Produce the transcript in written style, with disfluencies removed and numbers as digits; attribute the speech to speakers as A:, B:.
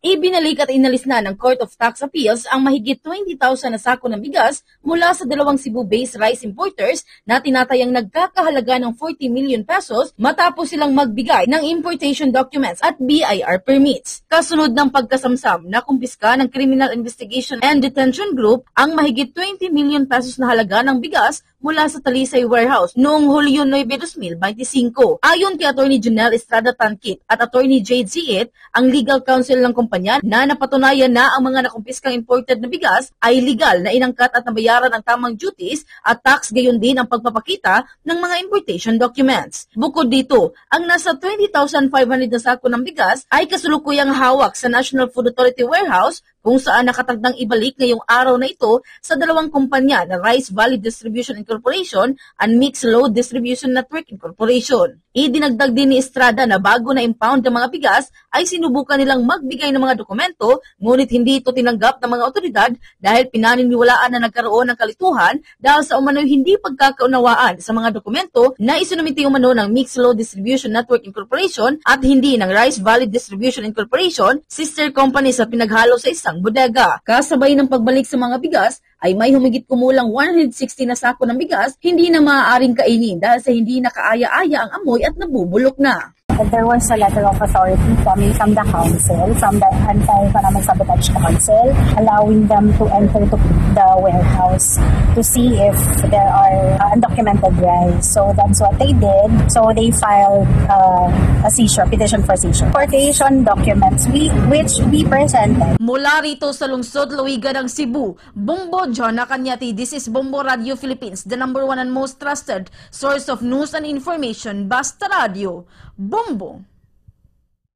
A: Ibinalik at inalis na ng Court of Tax Appeals ang mahigit 20,000 na sako ng bigas mula sa dalawang Cebu-based rice importers na tinatayang nagkakahalaga ng 40 million pesos matapos silang magbigay ng importation documents at BIR permits. Kasunod ng pagkasamsam na kumpiska ng Criminal Investigation and Detention Group ang mahigit 20 million pesos na halaga ng bigas mula sa Talisay Warehouse noong Hulyo 9, 2025. Ayon kay Atty. Janelle Estrada Tankit at Atty. Jade Ziet, ang legal counsel ng kumpanya na napatunayan na ang mga nakumpiskang imported na bigas ay legal na inangkat at nabayaran ang tamang duties at tax, gayon din ang pagpapakita ng mga importation documents. Bukod dito, ang nasa 20,500 na sako ng bigas ay kasulukuyang hawak sa National Food Authority Warehouse kung saan nakatagdang ibalik ngayong araw na ito sa dalawang kumpanya na Rice Valley Distribution Incorporation and Mixed Load Distribution Network Incorporation. Idinagdag din ni Estrada na bago na impound ng mga bigas ay sinubukan nilang magbigay ng mga dokumento ngunit hindi ito tinanggap ng mga otoridad dahil pinaniniwalaan na nagkaroon ng kalituhan dahil sa umano'y hindi pagkakaunawaan sa mga dokumento na isinumiti umano ng Mixed Load Distribution Network Incorporation at hindi ng Rice Valley Distribution Incorporation, sister company sa pinaghalo sa isang bodega. Kasabay ng pagbalik sa mga bigas ay may humigit kumulang 160 na sako ng bigas hindi na maaaring kainin dahil sa hindi nakaaya-aya ang amoy at nabubulok na.
B: There was a letter of authority coming from the council, from the Anti-Economic Sabotage Council, allowing them to enter to the warehouse to see if there are undocumented rice. So that's what they did. So they filed a seizure, petition for seizure. Importation documents which we presented.
A: Mula rito sa lungsod Luigan ng Cebu, Bombo John Nakanyati, this is Bombo Radio Philippines, the #1 and most trusted source of news and information, Basta Radio. Bombo!